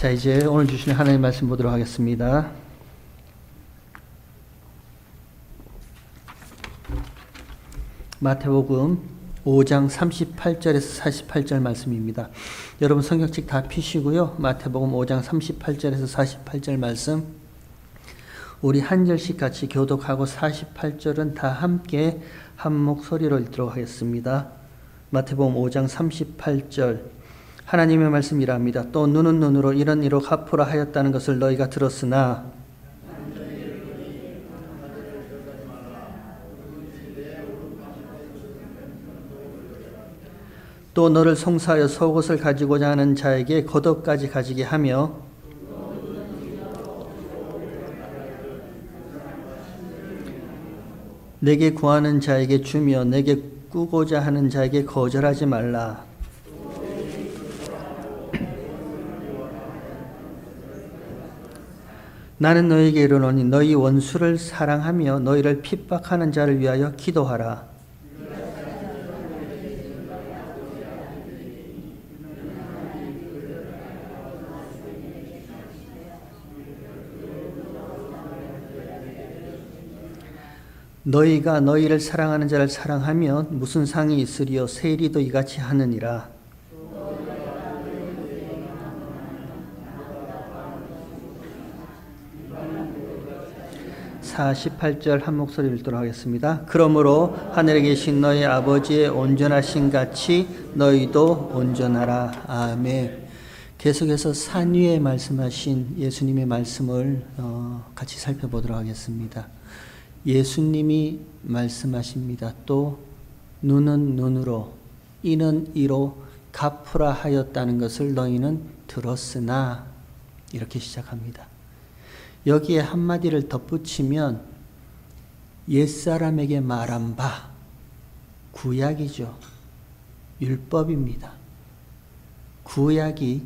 자, 이제 오늘 주신 하나님의 말씀 보도록 하겠습니다. 마태복음 5장 38절에서 48절 말씀입니다. 여러분 성경책 다 펴시고요. 마태복음 5장 38절에서 48절 말씀 우리 한 절씩 같이 교독하고 48절은 다 함께 한 목소리로 읽도록 하겠습니다. 마태복음 5장 38절 하나님의 말씀이랍니다. 또 눈은 눈으로 이런 이로 갚으라 하였다는 것을 너희가 들었으나 또 너를 송사하여 속옷을 가지고자 하는 자에게 겉옷까지 가지게 하며 내게 구하는 자에게 주며 내게 꾸고자 하는 자에게 거절하지 말라. 나는 너희에게 이르노니 너희 원수를 사랑하며 너희를 핍박하는 자를 위하여 기도하라. 너희가 너희를 사랑하는 자를 사랑하면 무슨 상이 있으리요? 세리도 이같이 하느니라. 48절 한 목소리 읽도록 하겠습니다. 그러므로 하늘에 계신 너희 아버지의 온전하신 같이 너희도 온전하라. 아멘. 계속해서 산 위에 말씀하신 예수님의 말씀을 같이 살펴보도록 하겠습니다. 예수님이 말씀하십니다. 또 눈은 눈으로 이는 이로 갚으라 하였다는 것을 너희는 들었으나 이렇게 시작합니다. 여기에 한마디를 덧붙이면 옛사람에게 말한 바 구약이죠. 율법입니다. 구약이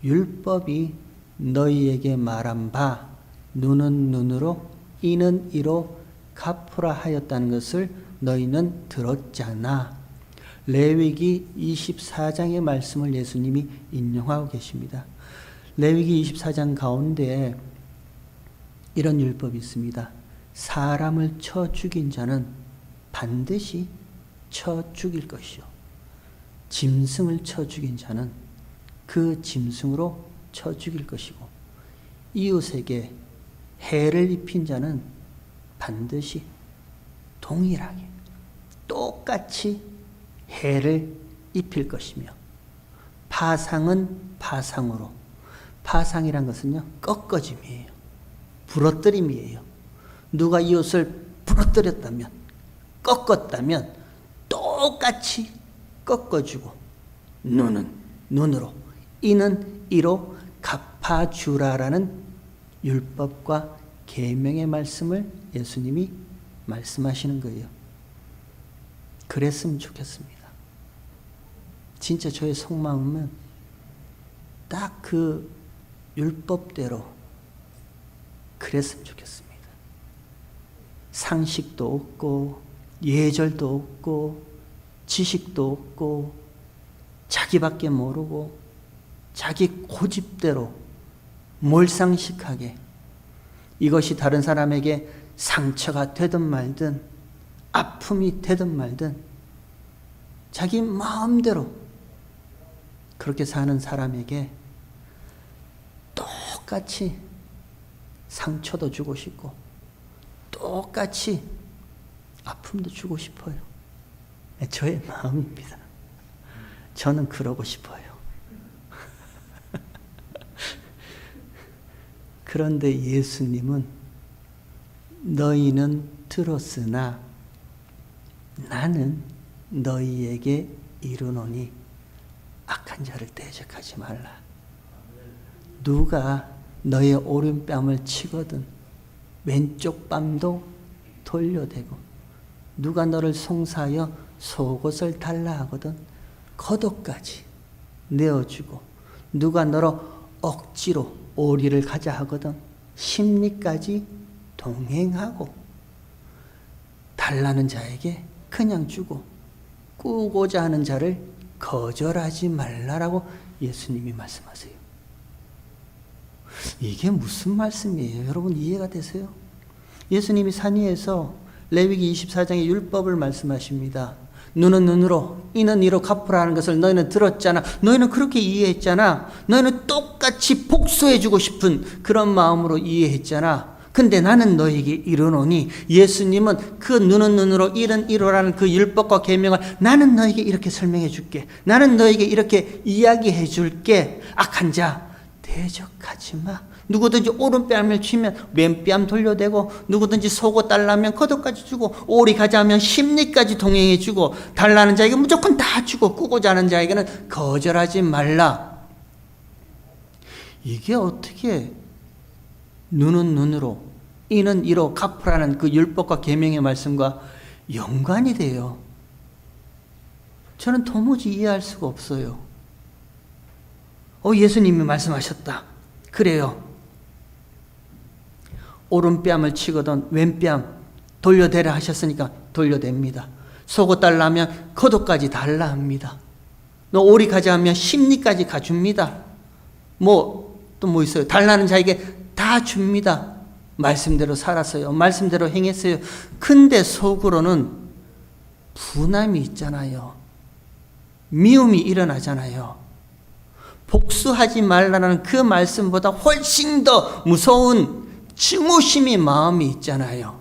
율법이 너희에게 말한 바 눈은 눈으로 이는 이로 갚으라 하였다는 것을 너희는 들었잖아. 레위기 24장의 말씀을 예수님이 인용하고 계십니다. 레위기 24장 가운데 이런 율법이 있습니다. 사람을 쳐 죽인 자는 반드시 쳐 죽일 것이요. 짐승을 쳐 죽인 자는 그 짐승으로 쳐 죽일 것이고 이웃에게 해를 입힌 자는 반드시 동일하게 똑같이 해를 입힐 것이며 파상은 파상으로 파상이란 것은요 꺾어짐이에요. 부러뜨림이에요. 누가 이웃을 부러뜨렸다면 꺾었다면 똑같이 꺾어주고 눈은 눈으로 이는 이로 갚아주라라는 율법과 계명의 말씀을 예수님이 말씀하시는 거예요. 그랬으면 좋겠습니다. 진짜 저의 속마음은 딱 그 율법대로 그랬으면 좋겠습니다. 상식도 없고 예절도 없고 지식도 없고 자기밖에 모르고 자기 고집대로 몰상식하게 이것이 다른 사람에게 상처가 되든 말든 아픔이 되든 말든 자기 마음대로 그렇게 사는 사람에게 똑같이 상처도 주고 싶고 똑같이 아픔도 주고 싶어요. 저의 마음입니다. 저는 그러고 싶어요. 그런데 예수님은 너희는 들었으나 나는 너희에게 이르노니 악한 자를 대적하지 말라. 누가 너의 오른뺨을 치거든 왼쪽 뺨도 돌려대고 누가 너를 송사하여 속옷을 달라 하거든 겉옷까지 내어주고 누가 너로 억지로 오리를 가자 하거든 심리까지 동행하고 달라는 자에게 그냥 주고 꾸고자 하는 자를 거절하지 말라라고 예수님이 말씀하세요. 이게 무슨 말씀이에요? 여러분 이해가 되세요? 예수님이 산 위에서 레위기 24장의 율법을 말씀하십니다. 눈은 눈으로, 이는 이로 갚으라는 것을 너희는 들었잖아. 너희는 그렇게 이해했잖아. 너희는 똑같이 복수해주고 싶은 그런 마음으로 이해했잖아. 근데 나는 너희에게 이르노니, 예수님은 그 눈은 눈으로, 이는 이로라는 그 율법과 계명을 나는 너희에게 이렇게 설명해 줄게. 나는 너희에게 이렇게 이야기해 줄게. 악한 자 대적하지 마. 누구든지 오른뺨을 치면 왼뺨 돌려대고, 누구든지 속옷 달라면 겉옷까지 주고, 오리 가자면 심리까지 동행해 주고, 달라는 자에게 무조건 다 주고, 꾸고자 하는 자에게는 거절하지 말라. 이게 어떻게 눈은 눈으로, 이는 이로 갚으라는 그 율법과 계명의 말씀과 연관이 돼요? 저는 도무지 이해할 수가 없어요. 예수님이 말씀하셨다. 그래요. 오른뺨을 치거든 왼뺨 돌려대라 하셨으니까 돌려댑니다. 속옷 달라면 겉옷까지 달라 합니다. 너 오리 가자 하면 심리까지 가줍니다. 또 뭐 있어요? 달라는 자에게 다 줍니다. 말씀대로 살았어요. 말씀대로 행했어요. 근데 속으로는 분함이 있잖아요. 미움이 일어나잖아요. 복수하지 말라는 그 말씀보다 훨씬 더 무서운 증오심이 마음이 있잖아요.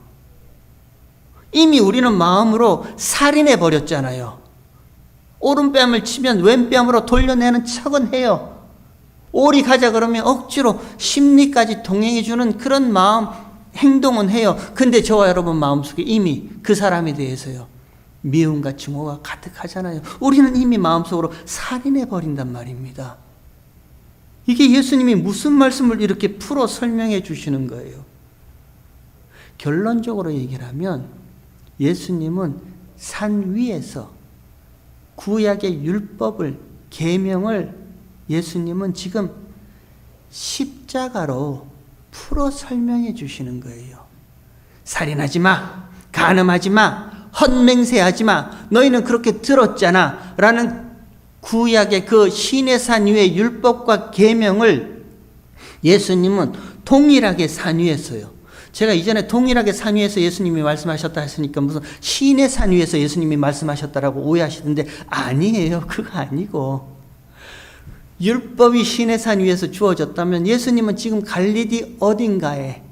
이미 우리는 마음으로 살인해 버렸잖아요. 오른뺨을 치면 왼뺨으로 돌려내는 척은 해요. 오리 가자 그러면 억지로 심리까지 동행해 주는 그런 마음, 행동은 해요. 근데 저와 여러분 마음속에 이미 그 사람에 대해서요, 미움과 증오가 가득하잖아요. 우리는 이미 마음속으로 살인해 버린단 말입니다. 이게 예수님이 무슨 말씀을 이렇게 풀어 설명해 주시는 거예요? 결론적으로 얘기를 하면 예수님은 산 위에서 구약의 율법을, 계명을 예수님은 지금 십자가로 풀어 설명해 주시는 거예요. 살인하지 마, 간음하지 마, 헛맹세하지 마, 너희는 그렇게 들었잖아 라는 구약의 그 시내산 위의 율법과 계명을 예수님은 동일하게 산 위에 써요. 제가 이전에 동일하게 산 위에서 예수님이 말씀하셨다 했으니까 무슨 시내산 위에서 예수님이 말씀하셨다라고 오해하시던데, 아니에요. 그거 아니고, 율법이 시내산 위에서 주어졌다면 예수님은 지금 갈릴리 어딘가에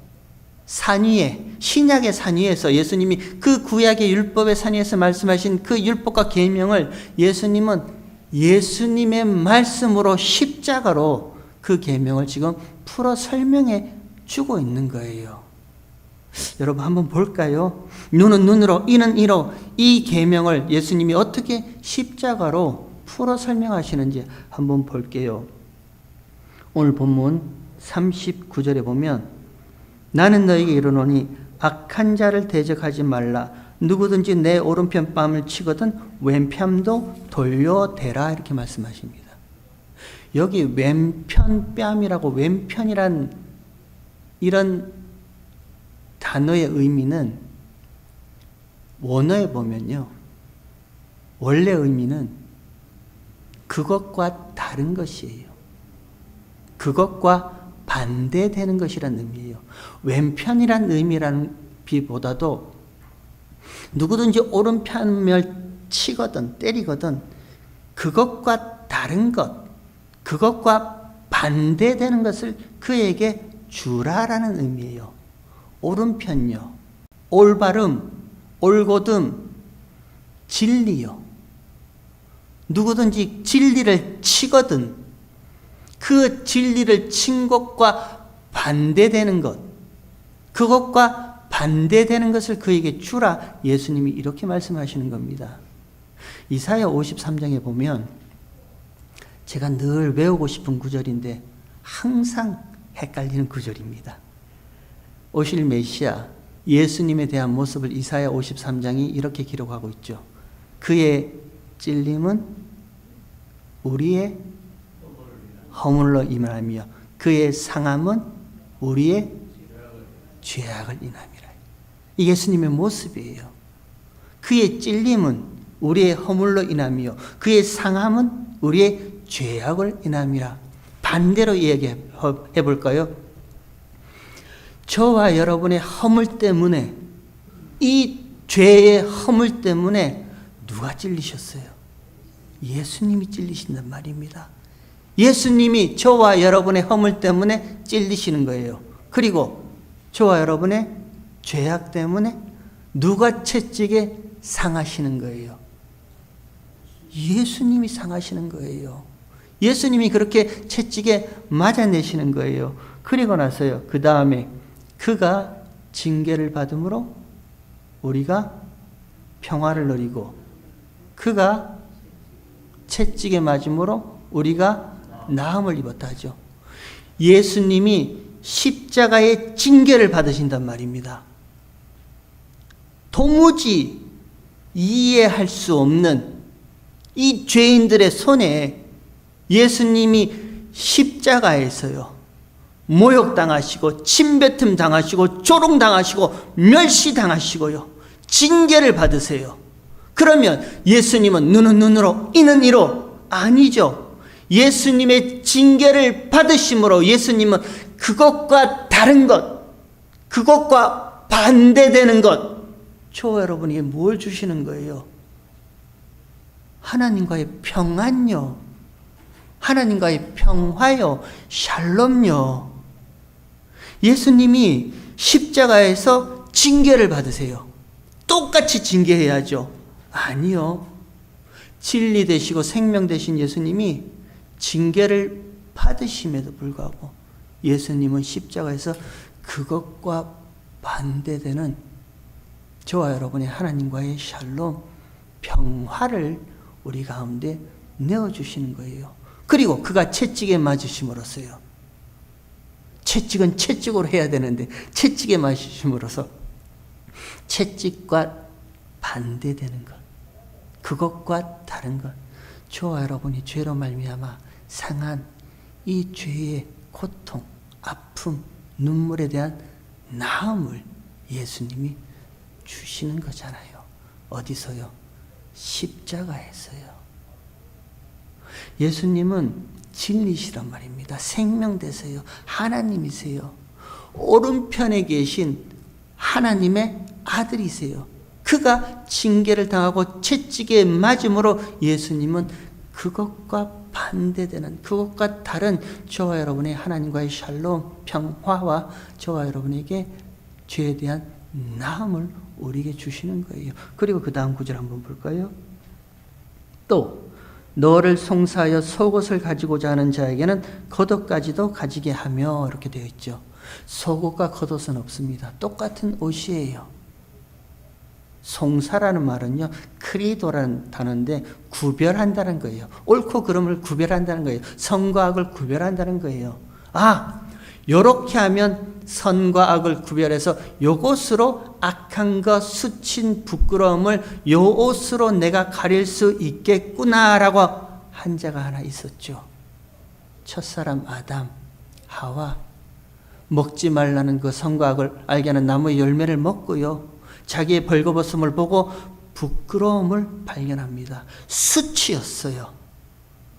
산 위에, 신약의 산 위에서 예수님이 그 구약의 율법의 산 위에서 말씀하신 그 율법과 계명을 예수님은 예수님의 말씀으로 십자가로 그 계명을 지금 풀어 설명해 주고 있는 거예요. 여러분 한번 볼까요? 눈은 눈으로, 이는 이로, 이 계명을 예수님이 어떻게 십자가로 풀어 설명하시는지 한번 볼게요. 오늘 본문 39절에 보면, 나는 너에게 이르노니 악한 자를 대적하지 말라. 누구든지 내 오른편 뺨을 치거든 왼편도 돌려대라, 이렇게 말씀하십니다. 여기 왼편 뺨이라고, 왼편이란 이런 단어의 의미는 원어에 보면요, 원래 의미는 그것과 다른 것이에요. 그것과 반대되는 것이라는 의미예요. 왼편이란 의미라는 비보다도 누구든지 오른편을 치거든 때리거든 그것과 다른 것, 그것과 반대되는 것을 그에게 주라라는 의미예요. 오른편요, 올바름, 올곧음, 진리요. 누구든지 진리를 치거든 그 진리를 친 것과 반대되는 것, 그것과 반대되는 것을 그에게 주라, 예수님이 이렇게 말씀하시는 겁니다. 이사야 53장에 보면 제가 늘 외우고 싶은 구절인데 항상 헷갈리는 구절입니다. 오실 메시아 예수님에 대한 모습을 이사야 53장이 이렇게 기록하고 있죠. 그의 찔림은 우리의 허물로 인함이요 그의 상함은 우리의 죄악을 인함이라. 이 예수님의 모습이에요. 그의 찔림은 우리의 허물로 인함이요 그의 상함은 우리의 죄악을 인함이라. 반대로 이야기해 볼까요? 저와 여러분의 허물 때문에, 이 죄의 허물 때문에 누가 찔리셨어요? 예수님이 찔리신단 말입니다. 예수님이 저와 여러분의 허물 때문에 찔리시는 거예요. 그리고 저와 여러분의 죄악 때문에 누가 채찍에 상하시는 거예요? 예수님이 상하시는 거예요. 예수님이 그렇게 채찍에 맞아내시는 거예요. 그리고 나서요, 그 다음에 그가 징계를 받음으로 우리가 평화를 누리고, 그가 채찍에 맞음으로 우리가 나음을 입었다 하죠. 예수님이 십자가의 징계를 받으신단 말입니다. 도무지 이해할 수 없는 이 죄인들의 손에 예수님이 십자가에서요, 모욕당하시고 침뱉음 당하시고 조롱당하시고 멸시당하시고요, 징계를 받으세요. 그러면 예수님은 눈은 눈으로 이는 이로? 아니죠. 예수님의 징계를 받으심으로 예수님은 그것과 다른 것, 그것과 반대되는 것, 저와 여러분에게 뭘 주시는 거예요? 하나님과의 평안요, 하나님과의 평화요, 샬롬요. 예수님이 십자가에서 징계를 받으세요. 똑같이 징계해야죠. 아니요. 진리 되시고 생명 되신 예수님이 징계를 받으심에도 불구하고 예수님은 십자가에서 그것과 반대되는 저와 여러분의 하나님과의 샬롬, 평화를 우리 가운데 내어주시는 거예요. 그리고 그가 채찍에 맞으심으로써요, 채찍은 채찍으로 해야 되는데 채찍에 맞으심으로써 채찍과 반대되는 것, 그것과 다른 것, 저와 여러분이 죄로 말미암아 상한 이 죄의 고통, 아픔, 눈물에 대한 나음을 예수님이 주시는 거잖아요. 어디서요? 십자가에서요. 예수님은 진리시란 말입니다. 생명되세요. 하나님이세요. 오른편에 계신 하나님의 아들이세요. 그가 징계를 당하고 채찍에 맞음으로 예수님은 그것과 반대되는, 그것과 다른 저와 여러분의 하나님과의 샬롬, 평화와 저와 여러분에게 죄에 대한 나음을 우리에게 주시는 거예요. 그리고 그 다음 구절 한번 볼까요? 또 너를 송사하여 속옷을 가지고자 하는 자에게는 겉옷까지도 가지게 하며, 이렇게 되어 있죠. 속옷과 겉옷은 없습니다. 똑같은 옷이에요. 송사라는 말은요, 크리도라는 단어인데 구별한다는 거예요. 옳고 그름을 구별한다는 거예요. 선과 악을 구별한다는 거예요. 아, 요렇게 하면 선과 악을 구별해서 요것으로 악한 것, 수친 부끄러움을 요 옷으로 내가 가릴 수 있겠구나라고 한 자가 하나 있었죠. 첫사람 아담, 하와. 먹지 말라는 그 선과 악을 알게 하는 나무의 열매를 먹고요, 자기의 벌거벗음을 보고 부끄러움을 발견합니다. 수치였어요.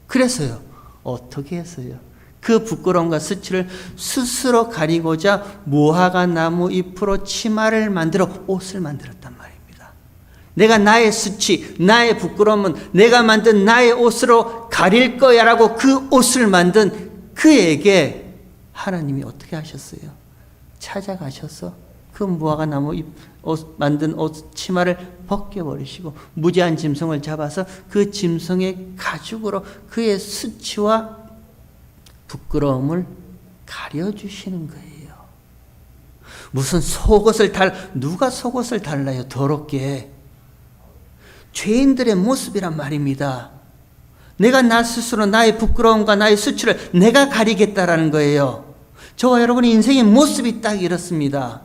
그래서요, 어떻게 했어요? 그 부끄러움과 수치를 스스로 가리고자 무화과 나무 잎으로 치마를 만들어 옷을 만들었단 말입니다. 내가 나의 수치, 나의 부끄러움은 내가 만든 나의 옷으로 가릴 거야 라고 그 옷을 만든 그에게 하나님이 어떻게 하셨어요? 찾아가셔서 그 무화과 나무 잎 만든 옷 치마를 벗겨버리시고 무지한 짐승을 잡아서 그 짐승의 가죽으로 그의 수치와 부끄러움을 가려주시는 거예요. 무슨 속옷을 누가 속옷을 달라요? 더럽게. 죄인들의 모습이란 말입니다. 내가 나 스스로 나의 부끄러움과 나의 수치를 내가 가리겠다라는 거예요. 저와 여러분의 인생의 모습이 딱 이렇습니다.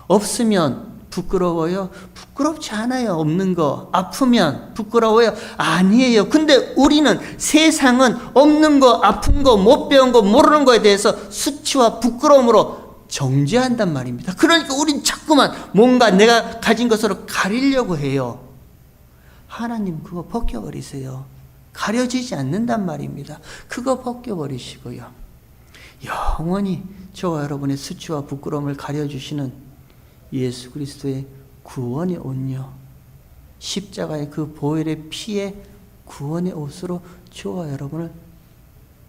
없으면 부끄러워요? 부끄럽지 않아요. 없는 거. 아프면 부끄러워요? 아니에요. 근데 우리는 세상은 없는 거, 아픈 거, 못 배운 거, 모르는 거에 대해서 수치와 부끄러움으로 정죄한단 말입니다. 그러니까 우린 자꾸만 뭔가 내가 가진 것으로 가리려고 해요. 하나님 그거 벗겨버리세요. 가려지지 않는단 말입니다. 그거 벗겨버리시고요, 영원히 저와 여러분의 수치와 부끄러움을 가려주시는 예수 그리스도의 구원의 옷요, 십자가의 그 보혈의 피에 구원의 옷으로 저와 여러분을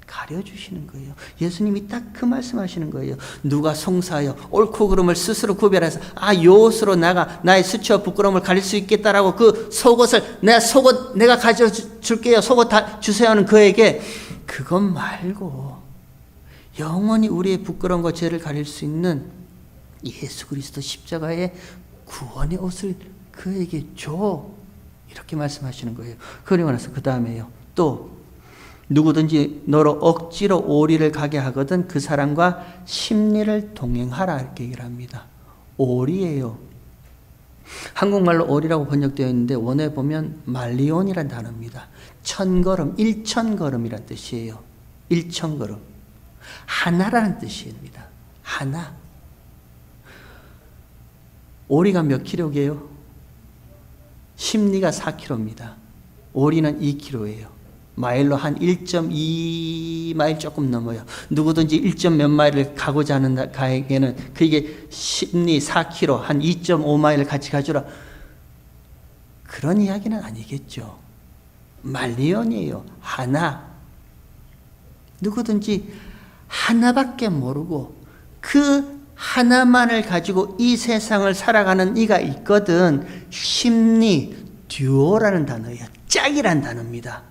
가려주시는 거예요. 예수님이 딱 그 말씀하시는 거예요. 누가 송사하여 옳고 그름을 스스로 구별해서 요 옷으로 나의 수치와 부끄러움을 가릴 수 있겠다라고 그 속옷을 내가 가져줄게요, 속옷 다 주세요 하는 그에게, 그것 말고 영원히 우리의 부끄러움과 죄를 가릴 수 있는 예수 그리스도 십자가의 구원의 옷을 그에게 줘, 이렇게 말씀하시는 거예요. 그리고 나서 그 다음에요, 또 누구든지 너로 억지로 오리를 가게 하거든 그 사람과 심리를 동행하라, 이렇게 얘기를 합니다. 오리예요. 한국말로 오리라고 번역되어 있는데 원어에 보면 말리온이라는 단어입니다. 천걸음, 일천걸음이라는 뜻이에요. 일천걸음, 하나라는 뜻입니다. 하나. 오리가 몇 킬로게요? 심리가 4킬로입니다. 오리는 2킬로예요. 마일로 한 1.2마일 조금 넘어요. 누구든지 1점 몇 마일을 가고자 하는 가에게는 그게 심리 4km, 한 2.5마일을 같이 가주라, 그런 이야기는 아니겠죠. 말리온이에요. 하나. 누구든지 하나밖에 모르고 그 하나만을 가지고 이 세상을 살아가는 이가 있거든. 심리 듀오라는 단어예요. 짝이란 단어입니다.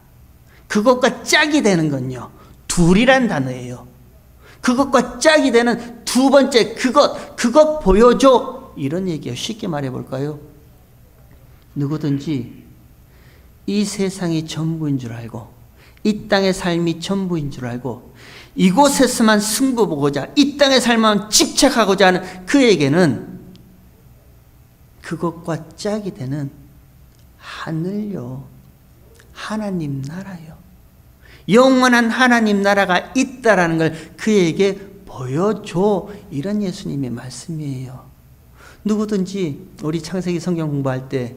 그것과 짝이 되는 건요, 둘이란 단어예요. 그것과 짝이 되는 두 번째, 그것 보여줘, 이런 얘기예요. 쉽게 말해 볼까요? 누구든지 이 세상이 전부인 줄 알고, 이 땅의 삶이 전부인 줄 알고, 이곳에서만 승부 보고자, 이 땅의 삶만 집착하고자 하는 그에게는 그것과 짝이 되는 하늘요, 하나님 나라요, 영원한 하나님 나라가 있다라는 걸 그에게 보여줘, 이런 예수님의 말씀이에요. 누구든지 우리 창세기 성경 공부할 때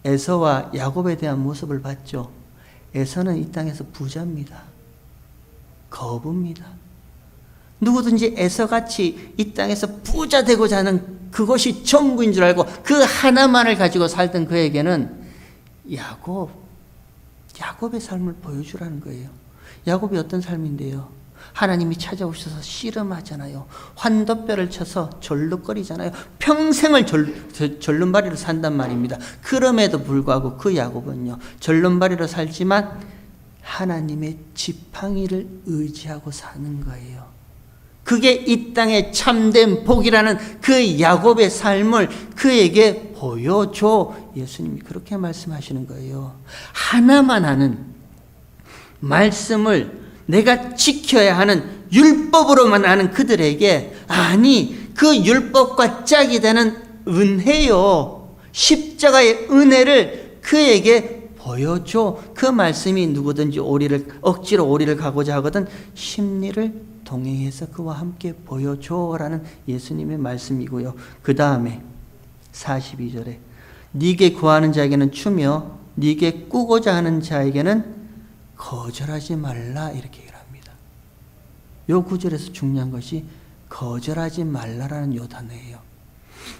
에서와 야곱에 대한 모습을 봤죠. 에서는 이 땅에서 부자입니다. 거부입니다. 누구든지 에서같이 이 땅에서 부자 되고자 하는 그것이 전부인 줄 알고 그 하나만을 가지고 살던 그에게는 야곱의 삶을 보여주라는 거예요. 야곱이 어떤 삶인데요? 하나님이 찾아오셔서 씨름하잖아요. 환도뼈를 쳐서 절룩거리잖아요. 평생을 절름발이로 산단 말입니다. 그럼에도 불구하고 그 야곱은요, 절름발이로 살지만 하나님의 지팡이를 의지하고 사는 거예요. 그게 이 땅의 참된 복이라는 그 야곱의 삶을 그에게 보여줘, 예수님이 그렇게 말씀하시는 거예요. 하나만 하는 말씀을 내가 지켜야 하는 율법으로만 하는 그들에게, 아니 그 율법과 짝이 되는 은혜요, 십자가의 은혜를 그에게 보여줘. 그 말씀이 누구든지 억지로 오리를 가고자 하거든 심리를 동행해서 그와 함께 보여줘라는 예수님의 말씀이고요. 그 다음에 42절에 네게 구하는 자에게는 주며 네게 꾸고자 하는 자에게는 거절하지 말라, 이렇게 얘기를 합니다. 요 구절에서 중요한 것이 거절하지 말라라는 요 단어예요.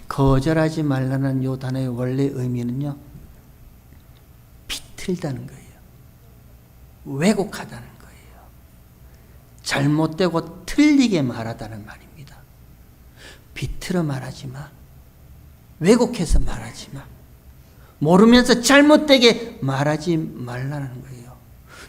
거절하지 말라는 요 단어의 원래 의미는요, 비틀다는 거예요. 왜곡하다는 거예요. 잘못되고 틀리게 말하다는 말입니다. 비틀어 말하지 마. 왜곡해서 말하지 마. 모르면서 잘못되게 말하지 말라는 거예요.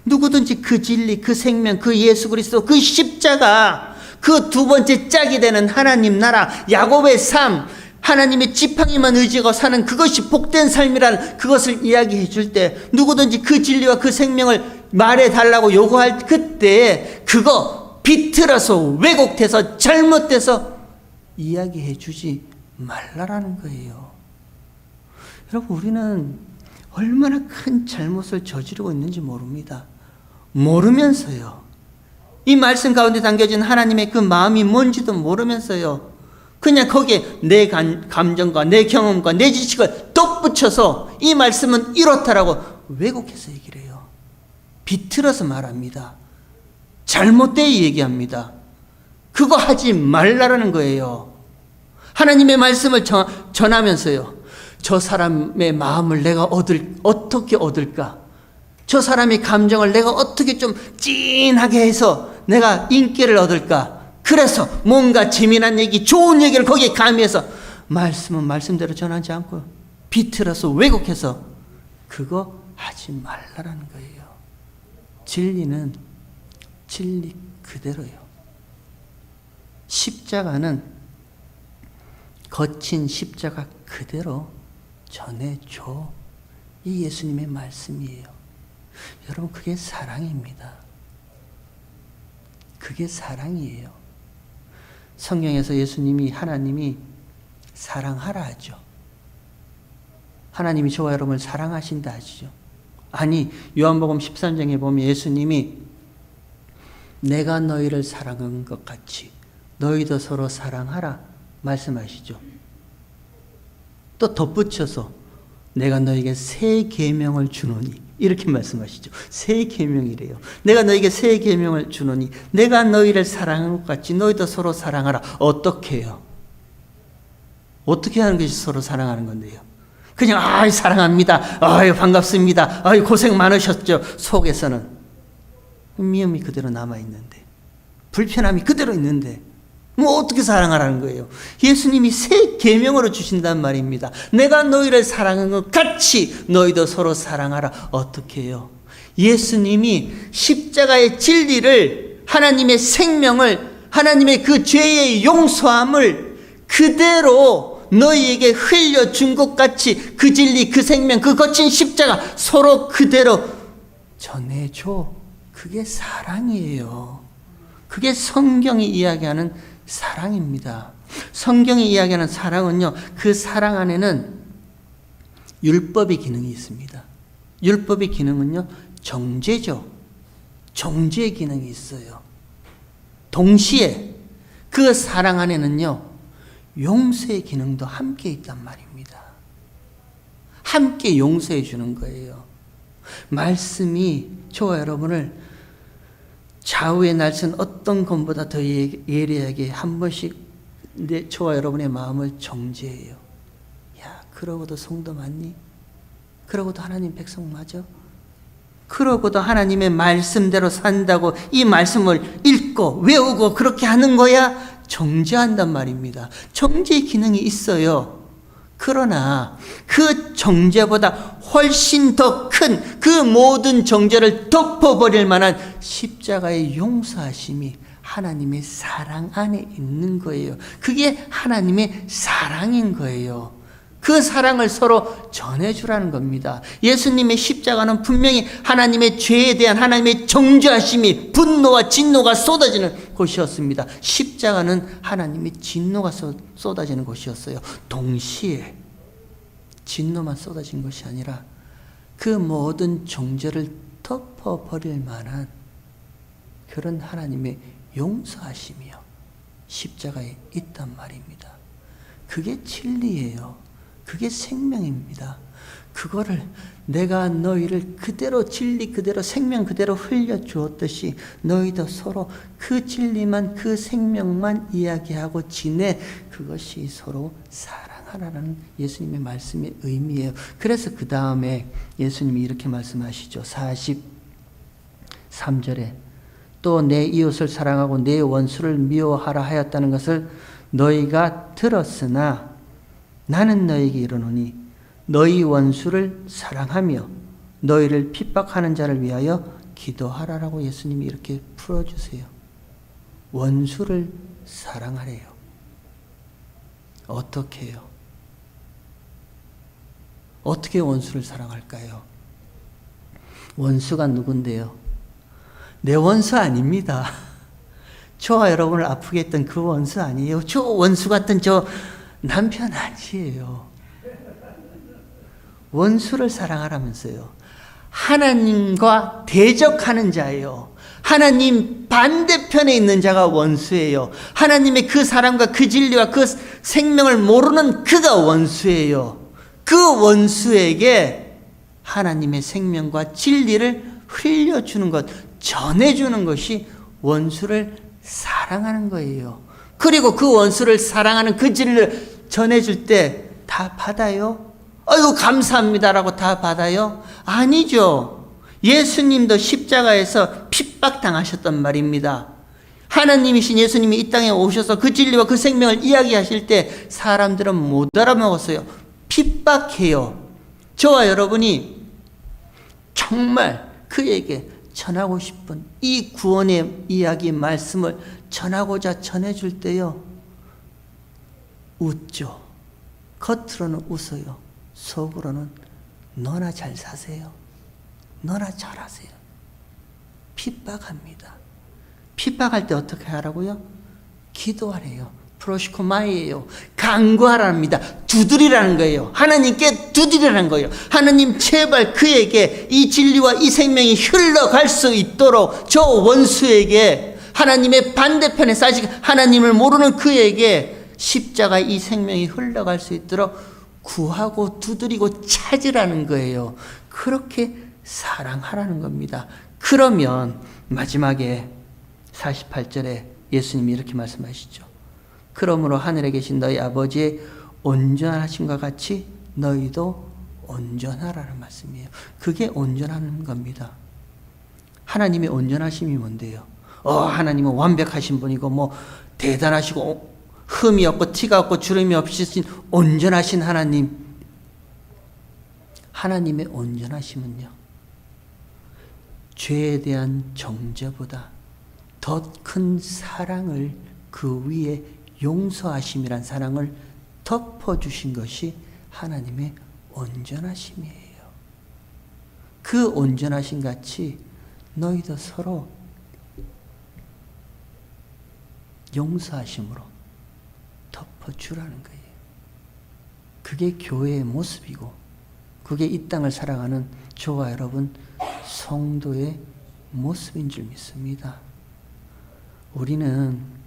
누구든지 그 진리, 그 생명, 그 예수 그리스도, 그 십자가, 그 두 번째 짝이 되는 하나님 나라, 야곱의 삶, 하나님의 지팡이만 의지하고 사는 그것이 복된 삶이라는 그것을 이야기해 줄 때, 누구든지 그 진리와 그 생명을 말해달라고 요구할 그때 그거 비틀어서 왜곡돼서 잘못돼서 이야기해 주지 말라라는 거예요. 여러분, 우리는 얼마나 큰 잘못을 저지르고 있는지 모릅니다. 모르면서요, 이 말씀 가운데 담겨진 하나님의 그 마음이 뭔지도 모르면서요, 그냥 거기에 내 감정과 내 경험과 내 지식을 덧붙여서 이 말씀은 이렇다라고 왜곡해서 얘기를 해요. 비틀어서 말합니다. 잘못되게 얘기합니다. 그거 하지 말라라는 거예요. 하나님의 말씀을 전하면서요. 저 사람의 마음을 내가 어떻게 얻을까? 저 사람의 감정을 내가 어떻게 좀 찐하게 해서 내가 인기를 얻을까? 그래서 뭔가 재미난 얘기, 좋은 얘기를 거기에 가미해서 말씀은 말씀대로 전하지 않고 비틀어서 왜곡해서 그거 하지 말라라는 거예요. 진리는 진리 그대로요. 십자가는 거친 십자가 그대로 전해줘. 이 예수님의 말씀이에요. 여러분, 그게 사랑입니다. 그게 사랑이에요. 성경에서 예수님이, 하나님이 사랑하라 하죠. 하나님이 저와 여러분을 사랑하신다 하시죠. 아니, 요한복음 13장에 보면 예수님이 내가 너희를 사랑한 것 같이 너희도 서로 사랑하라 말씀하시죠. 또 덧붙여서 내가 너에게 새 계명을 주노니 이렇게 말씀하시죠. 새 계명이래요. 내가 너에게 새 계명을 주노니 내가 너희를 사랑한 것 같이 너희도 서로 사랑하라. 어떻게 해요? 어떻게 하는 것이 서로 사랑하는 건데요? 그냥 아이 사랑합니다. 아이 반갑습니다. 아이 고생 많으셨죠. 속에서는 미움이 그대로 남아있는데, 불편함이 그대로 있는데 뭐 어떻게 사랑하라는 거예요? 예수님이 새 계명으로 주신단 말입니다. 내가 너희를 사랑한 것 같이 너희도 서로 사랑하라. 어떻게 해요? 예수님이 십자가의 진리를, 하나님의 생명을, 하나님의 그 죄의 용서함을 그대로 너희에게 흘려준 것 같이 그 진리, 그 생명, 그 거친 십자가 서로 그대로 전해줘. 그게 사랑이에요. 그게 성경이 이야기하는 사랑입니다. 성경이 이야기하는 사랑은요, 그 사랑 안에는 율법의 기능이 있습니다. 율법의 기능은요, 정죄죠. 정죄의 기능이 있어요. 동시에 그 사랑 안에는요, 용서의 기능도 함께 있단 말입니다. 함께 용서해 주는 거예요. 말씀이 저와 여러분을 좌우의 날선 어떤 것보다 더 예리하게 한 번씩 저와 여러분의 마음을 정죄해요. 야, 그러고도 성도 맞니? 그러고도 하나님 백성 맞아? 그러고도 하나님의 말씀대로 산다고 이 말씀을 읽고 외우고 그렇게 하는 거야? 정죄한단 말입니다. 정죄의 기능이 있어요. 그러나 그 정죄보다 훨씬 더 큰 그 모든 정죄를 덮어버릴 만한 십자가의 용서하심이 하나님의 사랑 안에 있는 거예요. 그게 하나님의 사랑인 거예요. 그 사랑을 서로 전해주라는 겁니다. 예수님의 십자가는 분명히 하나님의 죄에 대한 하나님의 정죄하심이, 분노와 진노가 쏟아지는 곳이었습니다. 십자가는 하나님의 진노가 쏟아지는 곳이었어요. 동시에 진노만 쏟아진 것이 아니라 그 모든 정죄를 덮어버릴 만한 그런 하나님의 용서하심이요, 십자가에 있단 말입니다. 그게 진리예요. 그게 생명입니다. 그거를 내가 너희를 그대로, 진리 그대로, 생명 그대로 흘려주었듯이 너희도 서로 그 진리만, 그 생명만 이야기하고 지내. 그것이 서로 사랑하라는 예수님의 말씀의 의미예요. 그래서 그 다음에 예수님이 이렇게 말씀하시죠. 43절에 또 내 이웃을 사랑하고 내 원수를 미워하라 하였다는 것을 너희가 들었으나 나는 너희에게 이르노니 너희 원수를 사랑하며 너희를 핍박하는 자를 위하여 기도하라라고 예수님이 이렇게 풀어주세요. 원수를 사랑하래요. 어떻게 해요? 어떻게 원수를 사랑할까요? 원수가 누군데요? 내 원수 아닙니다. 저와 여러분을 아프게 했던 그 원수 아니에요. 저 원수 같은 저 남편 아니에요. 원수를 사랑하라면서요. 하나님과 대적하는 자예요. 하나님 반대편에 있는 자가 원수예요. 하나님의 그 사랑과 그 진리와 그 생명을 모르는 그가 원수예요. 그 원수에게 하나님의 생명과 진리를 흘려주는 것, 전해주는 것이 원수를 사랑하는 거예요. 그리고 그 원수를 사랑하는 그 진리를 전해줄 때 다 받아요? 아이고 감사합니다라고 다 받아요? 아니죠. 예수님도 십자가에서 핍박당하셨단 말입니다. 하나님이신 예수님이 이 땅에 오셔서 그 진리와 그 생명을 이야기하실 때 사람들은 못 알아먹었어요. 핍박해요. 저와 여러분이 정말 그에게 전하고 싶은 이 구원의 이야기 말씀을 전하고자 전해줄 때요, 웃죠. 겉으로는 웃어요. 속으로는 너나 잘 사세요. 너나 잘하세요. 핍박합니다. 핍박할 때 어떻게 하라고요? 기도하래요. 프로시코마이예요. 간구하랍니다. 두드리라는 거예요. 하나님께 두드리라는 거예요. 하나님 제발 그에게 이 진리와 이 생명이 흘러갈 수 있도록 저 원수에게, 하나님의 반대편에 아직 하나님을 모르는 그에게 십자가 이 생명이 흘러갈 수 있도록 구하고 두드리고 찾으라는 거예요. 그렇게 사랑하라는 겁니다. 그러면 마지막에 48절에 예수님이 이렇게 말씀하시죠. 그러므로 하늘에 계신 너희 아버지의 온전하심과 같이 너희도 온전하라는 말씀이에요. 그게 온전한 겁니다. 하나님의 온전하심이 뭔데요? 하나님은 완벽하신 분이고 뭐 대단하시고 흠이 없고 티가 없고 주름이 없으신 온전하신 하나님. 하나님의 온전하심은요, 죄에 대한 정죄보다 더 큰 사랑을 그 위에 용서하심이란 사랑을 덮어주신 것이 하나님의 온전하심이에요. 그 온전하심 같이 너희도 서로 용서하심으로 덮어주라는 거예요. 그게 교회의 모습이고 그게 이 땅을 살아가는 저와 여러분 성도의 모습인 줄 믿습니다. 우리는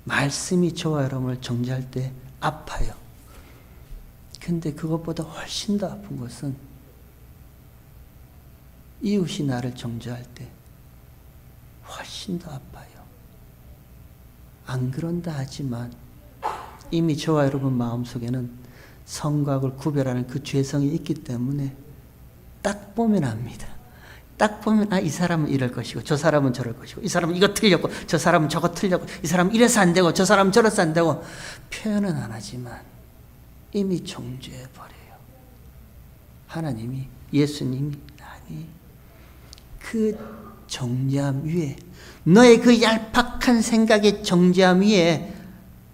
말씀이 저와 여러분을 정죄할 때 아파요. 근데 그것보다 훨씬 더 아픈 것은 이웃이 나를 정죄할 때 훨씬 더 아파요. 안 그런다 하지만 이미 저와 여러분 마음속에는 선과 악을 구별하는 그 죄성이 있기 때문에 딱 보면 압니다. 딱 보면 이 사람은 이럴 것이고 저 사람은 저럴 것이고 이 사람은 이거 틀렸고 저 사람은 저거 틀렸고 이 사람은 이래서 안 되고 저 사람은 저래서 안 되고 표현은 안 하지만 이미 정죄해버려요. 하나님이, 예수님이, 아니, 그 정죄함 위에, 너의 그 얄팍한 생각의 정죄함 위에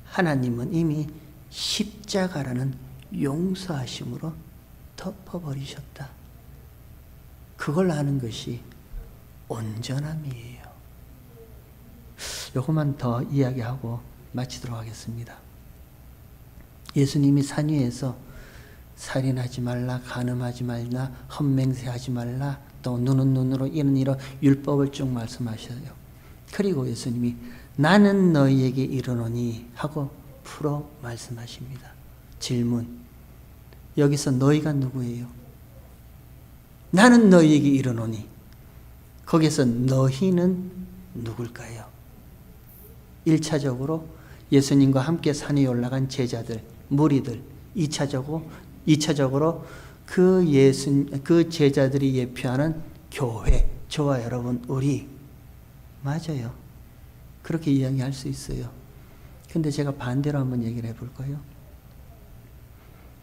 하나님은 이미 십자가라는 용서하심으로 덮어버리셨다. 그걸 아는 것이 온전함이에요. 요것만 더 이야기하고 마치도록 하겠습니다. 예수님이 산 위에서 살인하지 말라, 간음하지 말라, 헛맹세하지 말라, 또 눈은 눈으로 이는 이런 율법을 쭉 말씀하셔요. 그리고 예수님이 나는 너희에게 이르노니 하고 풀어 말씀하십니다. 질문, 여기서 너희가 누구예요? 나는 너희에게 이르노니, 거기서 너희는 누굴까요? 1차적으로 예수님과 함께 산에 올라간 제자들, 무리들, 2차적으로 그 제자들이 예표하는 교회, 저와 여러분, 우리. 맞아요. 그렇게 이야기할 수 있어요. 근데 제가 반대로 한번 얘기를 해볼까요?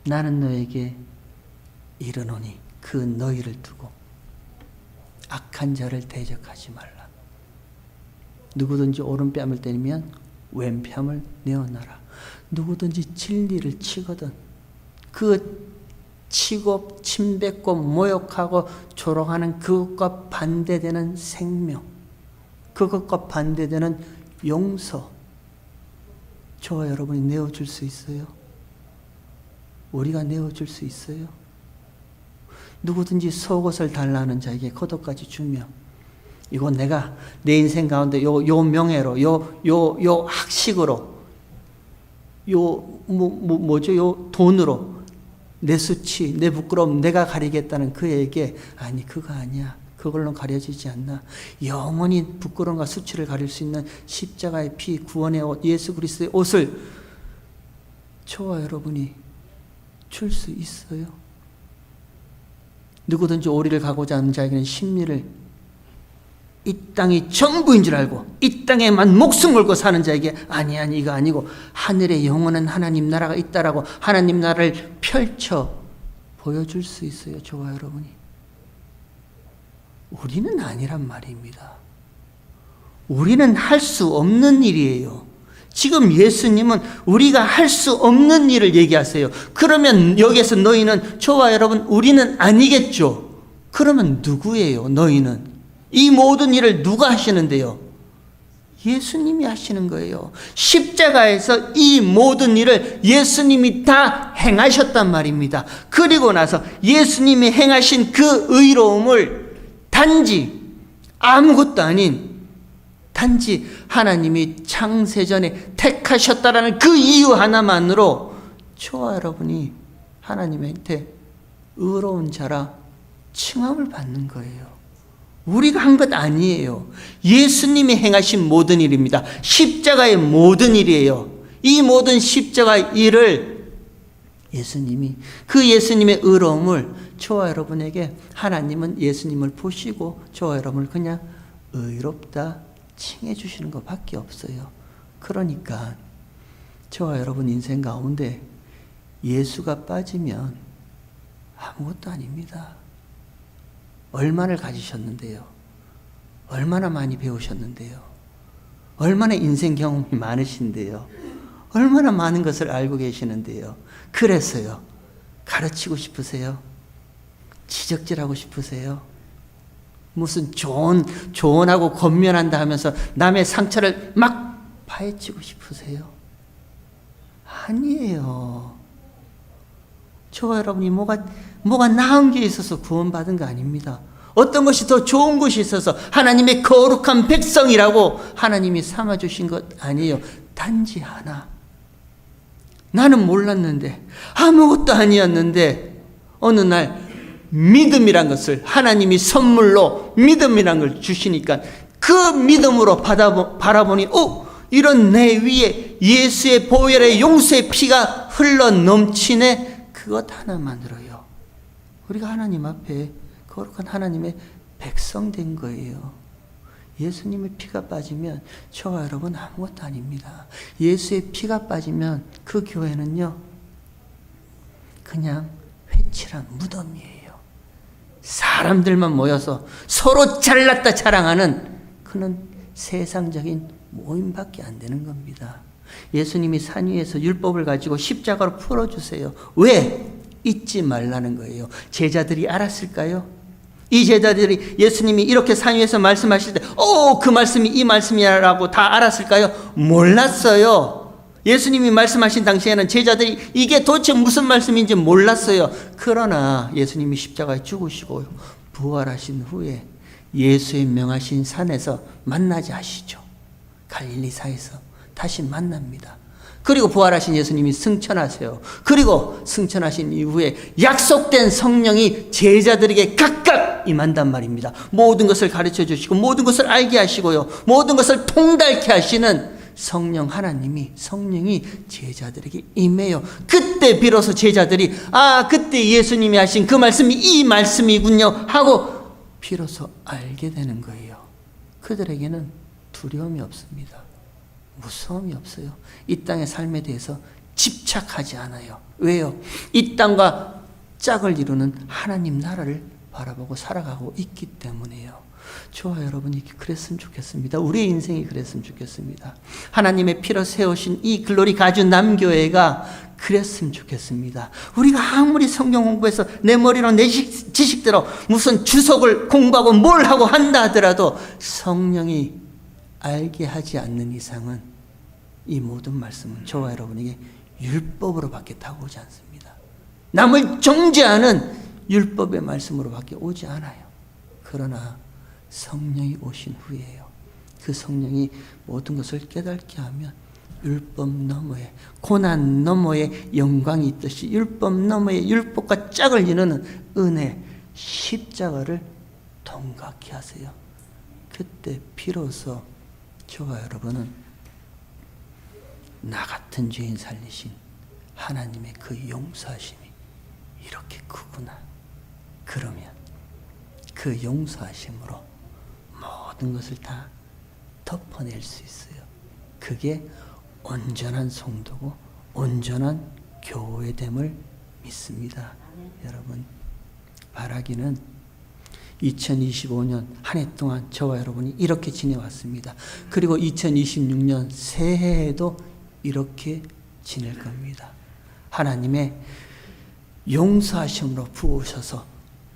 나는 너에게 이르노니, 그 너희를 두고 악한 자를 대적하지 말라. 누구든지 오른뺨을 때리면 왼뺨을 내어놔라. 누구든지 진리를 치거든 그 치고 침뱉고 모욕하고 조롱하는 그것과 반대되는 생명, 그것과 반대되는 용서, 저와 여러분이 내어줄 수 있어요? 우리가 내어줄 수 있어요? 누구든지 속옷을 달라는 자에게 겉옷까지 주며, 이거 내가 내 인생 가운데 요 명예로, 요 학식으로, 요 돈으로 내 수치, 내 부끄러움 내가 가리겠다는 그에게, 아니 그거 아니야, 그걸로 가려지지 않나. 영원히 부끄러움과 수치를 가릴 수 있는 십자가의 피, 구원의 옷, 예수 그리스도의 옷을 저와 여러분이 줄 수 있어요. 누구든지 오리를 가고자 하는 자에게는 심리를 이 땅이 전부인 줄 알고 이 땅에만 목숨 걸고 사는 자에게 아니 이거 아니고 하늘에 영원한 하나님 나라가 있다라고 하나님 나라를 펼쳐 보여줄 수 있어요. 저와 여러분이. 우리는 아니란 말입니다. 우리는 할 수 없는 일이에요. 지금 예수님은 우리가 할 수 없는 일을 얘기하세요. 그러면 여기에서 너희는, 저와 여러분, 우리는 아니겠죠. 그러면 누구예요? 너희는. 이 모든 일을 누가 하시는데요? 예수님이 하시는 거예요. 십자가에서 이 모든 일을 예수님이 다 행하셨단 말입니다. 그리고 나서 예수님이 행하신 그 의로움을 단지 아무것도 아닌 단지 하나님이 창세전에 택하셨다라는 그 이유 하나만으로 저와 여러분이 하나님한테 의로운 자라 칭함을 받는 거예요. 우리가 한 것 아니에요. 예수님이 행하신 모든 일입니다. 십자가의 모든 일이에요. 이 모든 십자가의 일을 예수님이, 그 예수님의 의로움을 저와 여러분에게, 하나님은 예수님을 보시고 저와 여러분을 그냥 의롭다 칭해 주시는 것밖에 없어요. 그러니까 저와 여러분 인생 가운데 예수가 빠지면 아무것도 아닙니다. 얼마나 가지셨는데요? 얼마나 많이 배우셨는데요? 얼마나 인생 경험이 많으신데요? 얼마나 많은 것을 알고 계시는데요? 그래서요, 가르치고 싶으세요? 지적질하고 싶으세요? 무슨 조언하고 권면한다 하면서 남의 상처를 막 파헤치고 싶으세요? 아니에요. 저와 여러분이 뭐가 나은 게 있어서 구원받은 거 아닙니다. 어떤 것이 더 좋은 것이 있어서 하나님의 거룩한 백성이라고 하나님이 삼아주신 것 아니에요. 단지 하나. 나는 몰랐는데, 아무것도 아니었는데 어느 날 믿음이란 것을 하나님이 선물로 믿음이란 걸 주시니까 그 믿음으로 바라보니 이런 내 위에 예수의 보혈의 용서의 피가 흘러 넘치네. 그것 하나만으로요, 우리가 하나님 앞에 거룩한 하나님의 백성 된 거예요. 예수님의 피가 빠지면 저와 여러분 아무것도 아닙니다. 예수의 피가 빠지면 그 교회는요, 그냥 회칠한 무덤이에요. 사람들만 모여서 서로 잘났다 자랑하는 그런 세상적인 모임밖에 안 되는 겁니다. 예수님이 산 위에서 율법을 가지고 십자가로 풀어주세요. 왜? 잊지 말라는 거예요. 제자들이 알았을까요? 이 제자들이 예수님이 이렇게 산 위에서 말씀하실 때 그 말씀이 이 말씀이라고 다 알았을까요? 몰랐어요. 예수님이 말씀하신 당시에는 제자들이 이게 도대체 무슨 말씀인지 몰랐어요. 그러나 예수님이 십자가에 죽으시고 부활하신 후에 예수의 명하신 산에서 만나지 하시죠. 갈릴리사에서 다시 만납니다. 그리고 부활하신 예수님이 승천하세요. 그리고 승천하신 이후에 약속된 성령이 제자들에게 각각 임한단 말입니다. 모든 것을 가르쳐 주시고 모든 것을 알게 하시고요, 모든 것을 통달케 하시는 성령이 제자들에게 임해요. 그때 비로소 제자들이 그때 예수님이 하신 그 말씀이 이 말씀이군요 하고 비로소 알게 되는 거예요. 그들에게는 두려움이 없습니다. 무서움이 없어요. 이 땅의 삶에 대해서 집착하지 않아요. 왜요? 이 땅과 짝을 이루는 하나님 나라를 바라보고 살아가고 있기 때문에요. 저와 여러분이 그랬으면 좋겠습니다. 우리의 인생이 그랬으면 좋겠습니다. 하나님의 피로 세우신 이 글로리 가주 남교회가 그랬으면 좋겠습니다. 우리가 아무리 성경 공부해서 내 머리로 내 지식대로 무슨 주석을 공부하고 뭘 하고 한다 하더라도 성령이 알게 하지 않는 이상은 이 모든 말씀은 저와 여러분에게 율법으로밖에 다가오지 않습니다. 남을 정죄하는 율법의 말씀으로밖에 오지 않아요. 그러나 성령이 오신 후에요, 그 성령이 모든 것을 깨닫게 하면 율법 너머에, 고난 너머에 영광이 있듯이 율법 너머에 율법과 짝을 이루는 은혜, 십자가를 동각케 하세요. 그때 비로소 저와 여러분은 나 같은 죄인 살리신 하나님의 그 용서하심이 이렇게 크구나. 그러면 그 용서하심으로 모든 것을 다 덮어낼 수 있어요. 그게 온전한 성도고 온전한 교회됨을 믿습니다. 여러분, 바라기는 2025년 한 해 동안 저와 여러분이 이렇게 지내왔습니다. 그리고 2026년 새해에도 이렇게 지낼 겁니다. 하나님의 용서하심으로 부으셔서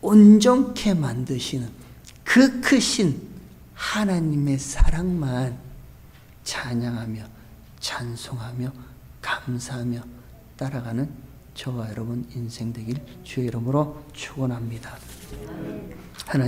온전케 만드시는 그 크신 하나님의 사랑만 찬양하며 찬송하며 감사하며 따라가는 저와 여러분 인생 되길 주의 이름으로 축원합니다. 하나님